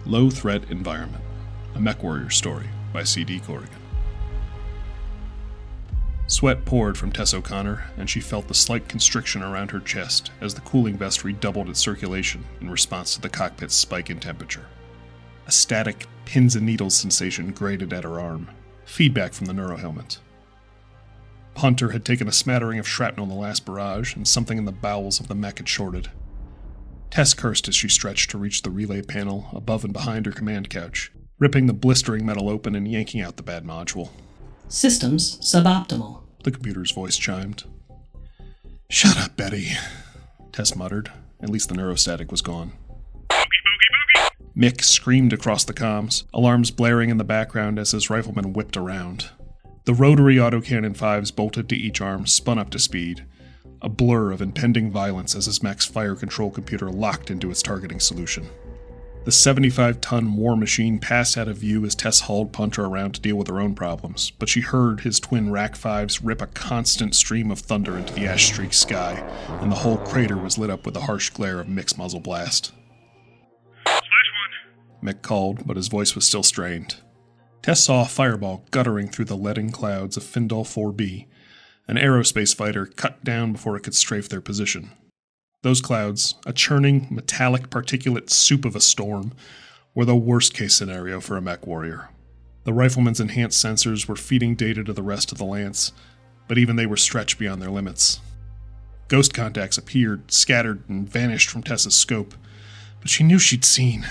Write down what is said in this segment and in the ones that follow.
Low Threat Environment, a MechWarrior story by C.D. Corrigan. Sweat poured from Tess O'Connor, and she felt the slight constriction around her chest as the cooling vest redoubled its circulation in response to the cockpit's spike in temperature. A static, pins and needles sensation grated at her arm, feedback from the neurohelmet. Hunter had taken a smattering of shrapnel in the last barrage, and something in the bowels of the mech had shorted. Tess cursed as she stretched to reach the relay panel above and behind her command couch, ripping the blistering metal open and yanking out the bad module. Systems suboptimal, the computer's voice chimed. Shut up, Betty, Tess muttered. At least the neurostatic was gone. Mick screamed across the comms, alarms blaring in the background as his rifleman whipped around. The rotary autocannon 5s bolted to each arm spun up to speed, a blur of impending violence as his mech's fire control computer locked into its targeting solution. The 75-ton war machine passed out of view as Tess hauled Punter around to deal with her own problems, but she heard his twin Rack 5s rip a constant stream of thunder into the ash-streaked sky, and the whole crater was lit up with the harsh glare of Mick's muzzle blast. Slash one, Mick called, but his voice was still strained. Tess saw a fireball guttering through the leaden clouds of Findal 4B, an aerospace fighter cut down before it could strafe their position. Those clouds, a churning, metallic particulate soup of a storm, were the worst-case scenario for a MechWarrior. The rifleman's enhanced sensors were feeding data to the rest of the Lance, but even they were stretched beyond their limits. Ghost contacts appeared, scattered, and vanished from Tess's scope, but she knew she'd seen.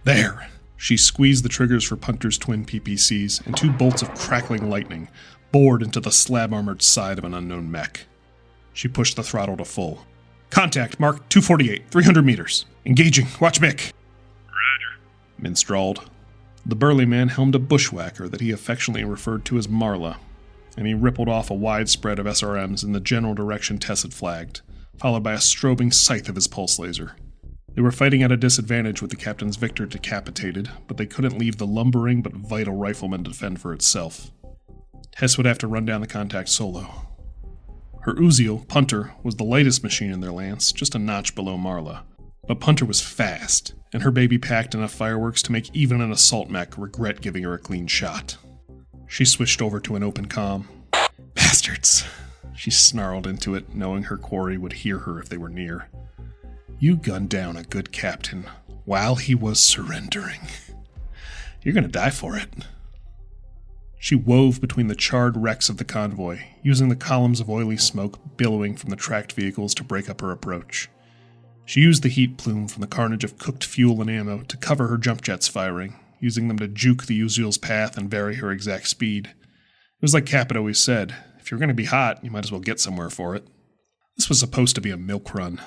There! She squeezed the triggers for Punter's twin PPCs, and two bolts of crackling lightning bored into the slab-armored side of an unknown mech. She pushed the throttle to full. Contact, Mark 248, 300 meters. Engaging, watch Mick. Roger. Mintz drawled. The burly man helmed a bushwhacker that he affectionately referred to as Marla, and he rippled off a wide spread of SRMs in the general direction Tess had flagged, followed by a strobing scythe of his pulse laser. They were fighting at a disadvantage with the captain's Victor decapitated, but they couldn't leave the lumbering but vital rifleman to defend for itself. Tess would have to run down the contact solo. Her uziel, Punter, was the lightest machine in their Lance, just a notch below Marla. But Punter was fast, and her baby packed enough fireworks to make even an assault mech regret giving her a clean shot. She switched over to an open comm. Bastards! She snarled into it, knowing her quarry would hear her if they were near. You gunned down a good captain while he was surrendering. You're gonna die for it. She wove between the charred wrecks of the convoy, using the columns of oily smoke billowing from the tracked vehicles to break up her approach. She used the heat plume from the carnage of cooked fuel and ammo to cover her jump jets firing, using them to juke the uziel's path and vary her exact speed. It was like Cap had always said, if you're going to be hot, you might as well get somewhere for it. This was supposed to be a milk run.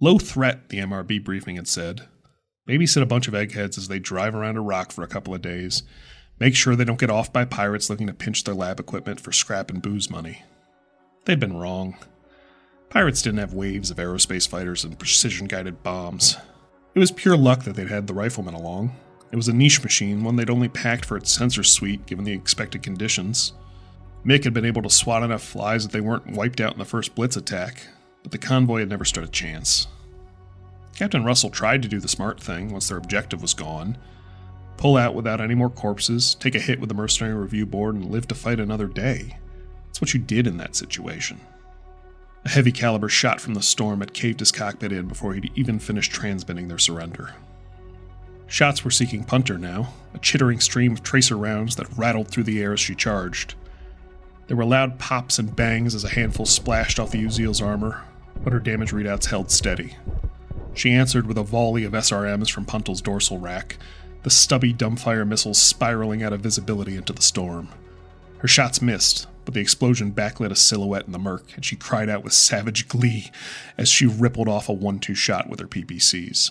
Low threat, the MRB briefing had said. Babysit a bunch of eggheads as they drive around a rock for a couple of days. Make sure they don't get off by pirates looking to pinch their lab equipment for scrap and booze money. They'd been wrong. Pirates didn't have waves of aerospace fighters and precision-guided bombs. It was pure luck that they'd had the rifleman along. It was a niche machine, one they'd only packed for its sensor suite given the expected conditions. Mick had been able to swat enough flies that they weren't wiped out in the first blitz attack, but the convoy had never stood a chance. Captain Russell tried to do the smart thing once their objective was gone. Pull out without any more corpses, take a hit with the mercenary review board, and live to fight another day. That's what you did in that situation. A heavy caliber shot from the storm had caved his cockpit in before he'd even finished transmitting their surrender. Shots were seeking Punter now, a chittering stream of tracer rounds that rattled through the air as she charged. There were loud pops and bangs as a handful splashed off the uziel's armor, but her damage readouts held steady. She answered with a volley of SRMs from Puntel's dorsal rack, the stubby dumbfire missiles spiraling out of visibility into the storm. Her shots missed, but the explosion backlit a silhouette in the murk, and she cried out with savage glee as she rippled off a 1-2 shot with her PPCs.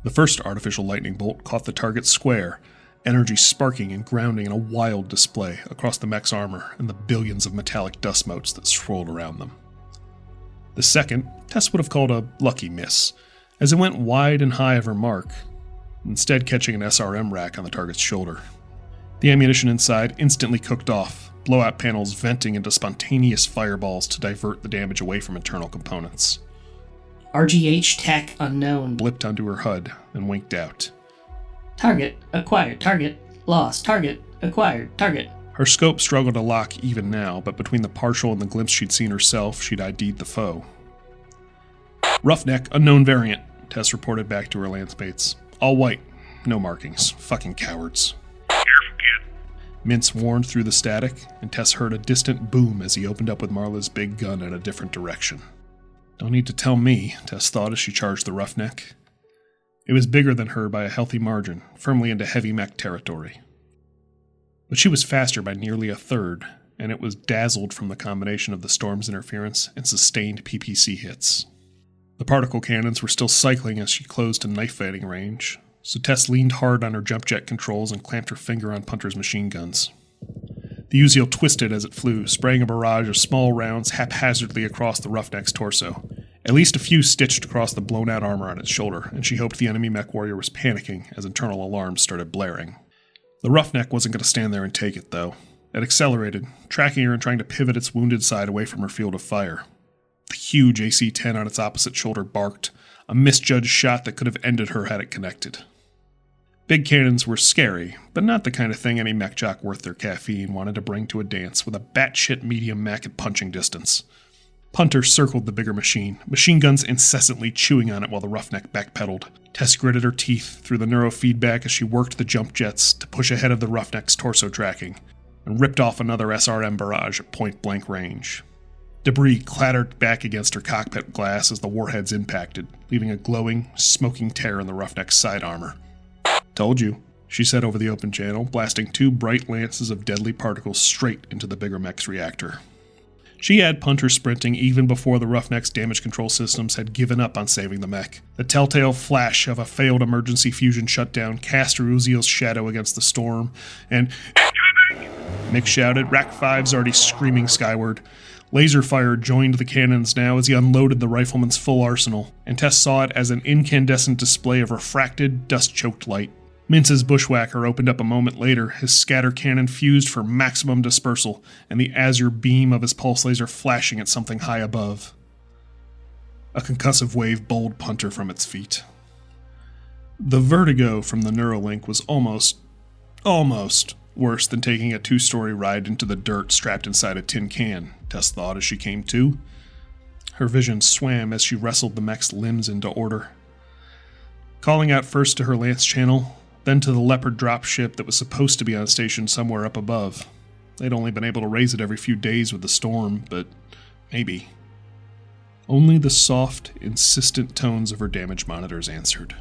The first artificial lightning bolt caught the target square, energy sparking and grounding in a wild display across the mech's armor and the billions of metallic dust motes that swirled around them. The second, Tess would have called a lucky miss, as it went wide and high of her mark, instead catching an SRM rack on the target's shoulder. The ammunition inside instantly cooked off, blowout panels venting into spontaneous fireballs to divert the damage away from internal components. RGH tech unknown. Blipped onto her HUD, then winked out. Target acquired. Target lost. Target acquired. Target. Her scope struggled to lock even now, but between the partial and the glimpse she'd seen herself, she'd ID'd the foe. Roughneck, unknown variant, Tess reported back to her lancemates. All white, no markings. Fucking cowards. Careful, kid. Mintz warned through the static, and Tess heard a distant boom as he opened up with Marla's big gun in a different direction. Don't need to tell me, Tess thought as she charged the Roughneck. It was bigger than her by a healthy margin, firmly into heavy mech territory. But she was faster by nearly a third, and it was dazzled from the combination of the storm's interference and sustained PPC hits. The particle cannons were still cycling as she closed to knife-fighting range, so Tess leaned hard on her jump jet controls and clamped her finger on Punter's machine guns. The uziel twisted as it flew, spraying a barrage of small rounds haphazardly across the Roughneck's torso. At least a few stitched across the blown-out armor on its shoulder, and she hoped the enemy MechWarrior was panicking as internal alarms started blaring. The Roughneck wasn't going to stand there and take it, though. It accelerated, tracking her and trying to pivot its wounded side away from her field of fire. The huge AC-10 on its opposite shoulder barked, a misjudged shot that could have ended her had it connected. Big cannons were scary, but not the kind of thing any mech jock worth their caffeine wanted to bring to a dance with a batshit medium mech at punching distance. Punter circled the bigger machine guns incessantly chewing on it while the Roughneck backpedaled. Tess gritted her teeth through the neurofeedback as she worked the jump jets to push ahead of the Roughneck's torso tracking, and ripped off another SRM barrage at point-blank range. Debris clattered back against her cockpit glass as the warheads impacted, leaving a glowing, smoking tear in the Roughneck's side armor. "Told you," she said over the open channel, blasting 2 bright lances of deadly particles straight into the bigger mech's reactor. She had Punter sprinting even before the Roughneck's damage control systems had given up on saving the mech. The telltale flash of a failed emergency fusion shutdown cast her uziel's shadow against the storm, and Mick shouted, Rack 5's already screaming skyward. Laser fire joined the cannons now as he unloaded the rifleman's full arsenal, and Tess saw it as an incandescent display of refracted, dust-choked light. Mintz's bushwhacker opened up a moment later, his scatter cannon fused for maximum dispersal, and the azure beam of his pulse laser flashing at something high above. A concussive wave bowled Punter from its feet. The vertigo from the Neuralink was almost worse than taking a 2-story ride into the dirt strapped inside a tin can, Tess thought as she came to. Her vision swam as she wrestled the mech's limbs into order. Calling out first to her lance channel, then to the Leopard dropship that was supposed to be on station somewhere up above. They'd only been able to raise it every few days with the storm, but maybe. Only the soft, insistent tones of her damage monitors answered.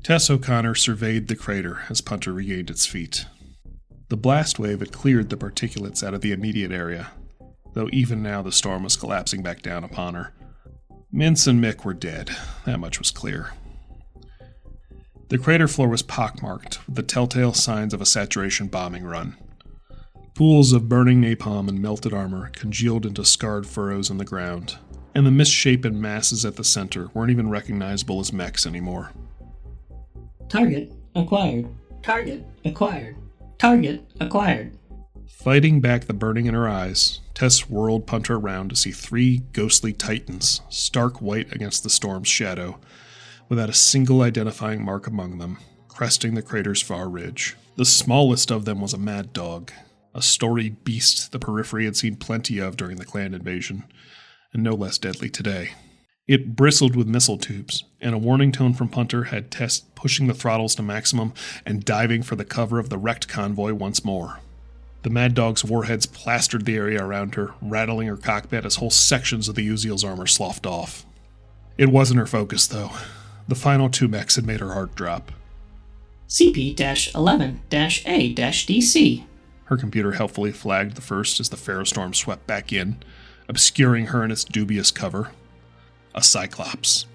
Tess O'Connor surveyed the crater as Punter regained its feet. The blast wave had cleared the particulates out of the immediate area, though even now the storm was collapsing back down upon her. Mintz and Mick were dead, that much was clear. The crater floor was pockmarked with the telltale signs of a saturation bombing run. Pools of burning napalm and melted armor congealed into scarred furrows in the ground, and the misshapen masses at the center weren't even recognizable as mechs anymore. Target acquired. Target acquired. Target acquired. Fighting back the burning in her eyes, Tess whirled Punter around to see 3 ghostly titans, stark white against the storm's shadow, without a single identifying mark among them, cresting the crater's far ridge. The smallest of them was a mad dog, a storied beast the periphery had seen plenty of during the clan invasion, and no less deadly today. It bristled with missile tubes, and a warning tone from Punter had Tess pushing the throttles to maximum and diving for the cover of the wrecked convoy once more. The Mad Dog's warheads plastered the area around her, rattling her cockpit as whole sections of the uziel's armor sloughed off. It wasn't her focus, though. The final 2 mechs had made her heart drop. CP-11-A-DC. Her computer helpfully flagged the first as the ferrostorm swept back in, obscuring her in its dubious cover. A Cyclops.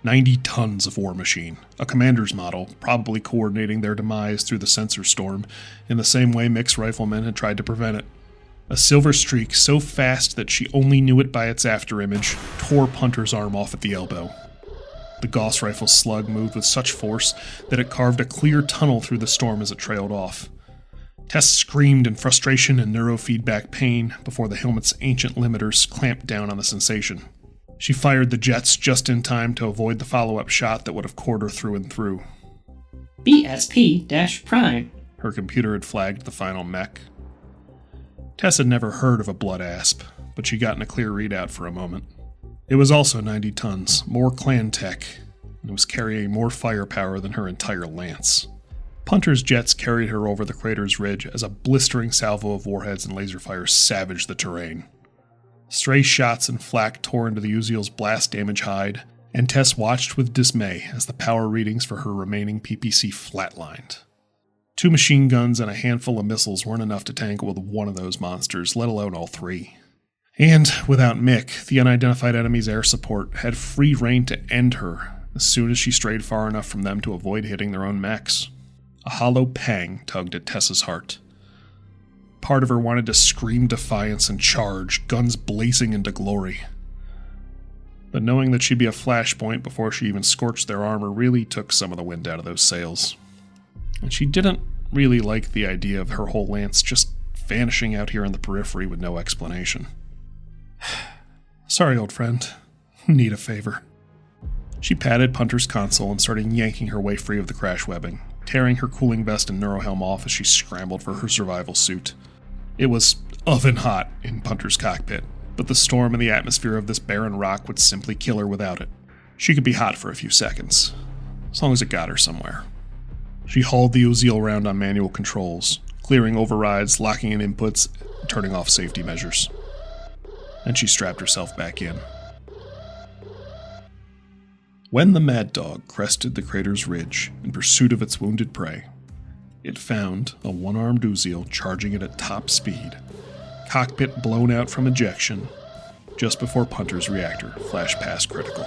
90 tons of war machine, a commander's model, probably coordinating their demise through the sensor storm, in the same way Mick's riflemen had tried to prevent it. A silver streak so fast that she only knew it by its afterimage tore Punter's arm off at the elbow. The Gauss rifle's slug moved with such force that it carved a clear tunnel through the storm as it trailed off. Tess screamed in frustration and neurofeedback pain before the helmet's ancient limiters clamped down on the sensation. She fired the jets just in time to avoid the follow-up shot that would have cored her through and through. BSP-Prime. Her computer had flagged the final mech. Tess had never heard of a blood asp, but she'd gotten a clear readout for a moment. It was also 90 tons, more clan tech, and was carrying more firepower than her entire lance. Punter's jets carried her over the crater's ridge as a blistering salvo of warheads and laser fire savaged the terrain. Stray shots and flak tore into the uziel's blast-damaged hide, and Tess watched with dismay as the power readings for her remaining PPC flatlined. 2 machine guns and a handful of missiles weren't enough to tangle with one of those monsters, let alone all 3. And, without Mick, the unidentified enemy's air support had free rein to end her as soon as she strayed far enough from them to avoid hitting their own mechs. A hollow pang tugged at Tess's heart. Part of her wanted to scream defiance and charge, guns blazing into glory. But knowing that she'd be a flashpoint before she even scorched their armor really took some of the wind out of those sails. And she didn't really like the idea of her whole lance just vanishing out here in the periphery with no explanation. Sorry, old friend. Need a favor. She patted Punter's console and started yanking her way free of the crash webbing, tearing her cooling vest and neurohelm off as she scrambled for her survival suit. It was oven hot in Punter's cockpit, but the storm and the atmosphere of this barren rock would simply kill her without it. She could be hot for a few seconds, as long as it got her somewhere. She hauled the uziel around on manual controls, clearing overrides, locking in inputs, turning off safety measures. Then she strapped herself back in. When the Mad Dog crested the crater's ridge in pursuit of its wounded prey, it found a one-armed uziel charging it at top speed, cockpit blown out from ejection, just before Punter's reactor flashed past critical.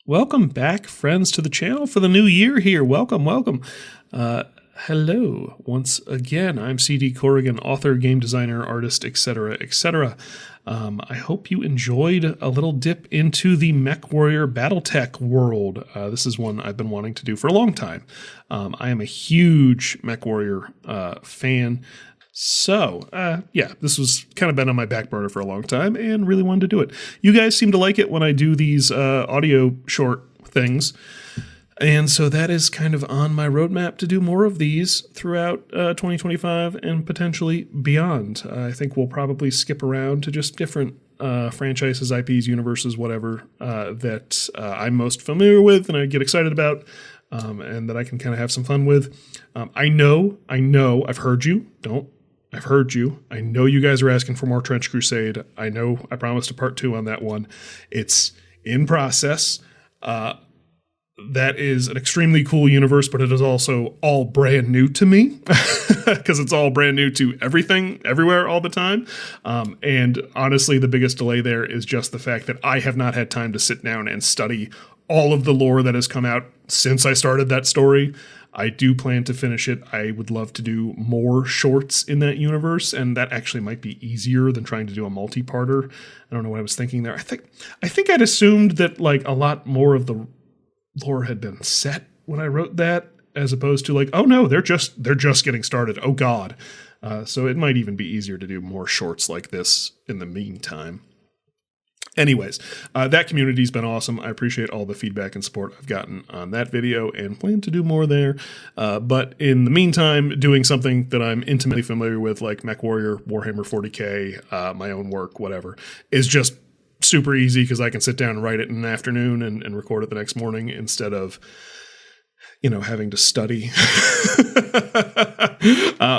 Welcome back, friends, to the channel for the new year here. Welcome. Hello once again. I'm CD Corrigan, author, game designer, artist, etc., etc. I hope you enjoyed a little dip into the MechWarrior Battletech world. This is one I've been wanting to do for a long time. I am a huge MechWarrior fan. So, this was kind of been on my back burner for a long time and really wanted to do it. You guys seem to like it when I do these audio short things. And so that is kind of on my roadmap to do more of these throughout 2025 and potentially beyond. I think we'll probably skip around to just different franchises, IPs, universes, whatever, that I'm most familiar with and I get excited about, and that I can kind of have some fun with. I know, I've heard you. I've heard you. I know you guys are asking for more Trench Crusade. I know I promised a part 2 on that one. It's in process. That is an extremely cool universe, but it is also all brand new to me because it's all brand new to everything, everywhere, all the time. And honestly, the biggest delay there is just the fact that I have not had time to sit down and study all of the lore that has come out since I started that story. I do plan to finish it. I would love to do more shorts in that universe, and that actually might be easier than trying to do a multi-parter. I don't know what I was thinking there. I think I'd assumed that like a lot more of the lore had been set when I wrote that, as opposed to like, oh no, they're just getting started. Oh God. So it might even be easier to do more shorts like this in the meantime. Anyways, that community's been awesome. I appreciate all the feedback and support I've gotten on that video and plan to do more there. But in the meantime, doing something that I'm intimately familiar with, like MechWarrior, Warhammer 40k, my own work, whatever, is just super easy because I can sit down and write it in an afternoon and record it the next morning instead of, having to study.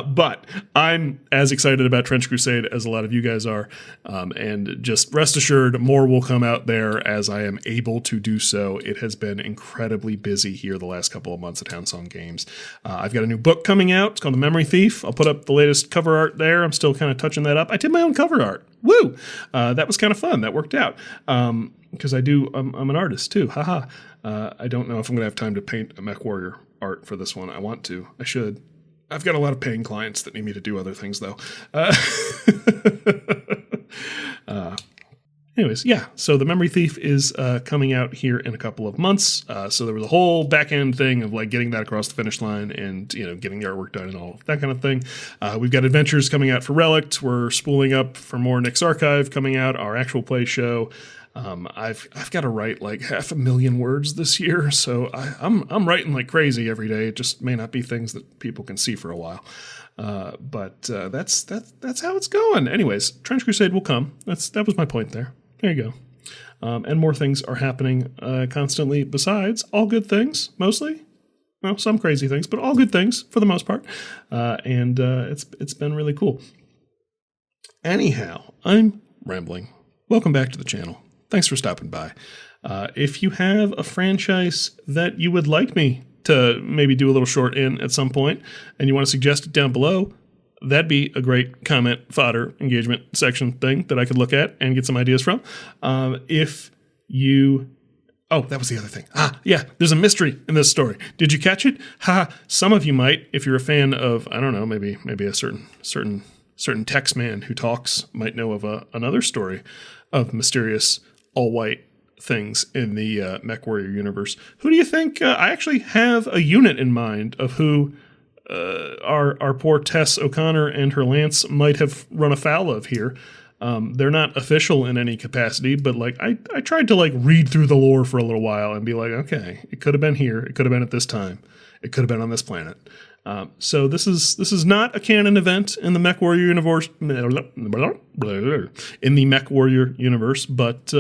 But I'm as excited about Trench Crusade as a lot of you guys are. And just rest assured, more will come out there as I am able to do so. It has been incredibly busy here the last couple of months at Hounsong Games. I've got a new book coming out. It's called The Memory Thief. I'll put up the latest cover art there. I'm still kind of touching that up. I did my own cover art. Woo! That was kind of fun. That worked out. Because I'm an artist too. Haha. I don't know if I'm going to have time to paint a MechWarrior art for this one. I want to. I should. I've got a lot of paying clients that need me to do other things, though. Anyways, yeah, so The Memory Thief is coming out here in a couple of months. So there was a whole back end thing of like getting that across the finish line and, getting the artwork done and all that kind of thing. We've got adventures coming out for Relict. We're spooling up for more Nick's Archive coming out, our actual play show. I've got to write like 500,000 words this year, so I'm writing like crazy every day. It just may not be things that people can see for a while. But that's how it's going. Anyways, Trench Crusade will come. That was my point there. There you go. And more things are happening constantly besides all good things, mostly. Well, some crazy things, but all good things for the most part. And it's been really cool. Anyhow, I'm rambling. Welcome back to the channel. Thanks for stopping by. If you have a franchise that you would like me to maybe do a little short in at some point, and you want to suggest it down below, that'd be a great comment, fodder, engagement section thing that I could look at and get some ideas from. If you... Oh, that was the other thing. Yeah, there's a mystery in this story. Did you catch it? Some of you might, if you're a fan of, I don't know, maybe a certain text man who talks might know of another story of mysterious all-white things in the MechWarrior universe. Who do you think? I actually have a unit in mind of who our poor Tess O'Connor and her Lance might have run afoul of here. They're not official in any capacity, but like I tried to like read through the lore for a little while and be like, okay, it could have been here, it could have been at this time, it could have been on this planet. So this is not a canon event in the MechWarrior universe, but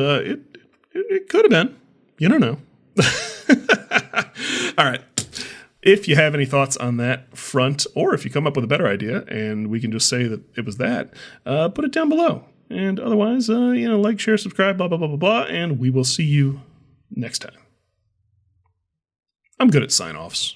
it could have been. You don't know. All right. If you have any thoughts on that front, or if you come up with a better idea and we can just say that it was that, put it down below. And otherwise, like, share, subscribe, blah, blah, blah, blah, blah, and we will see you next time. I'm good at sign-offs.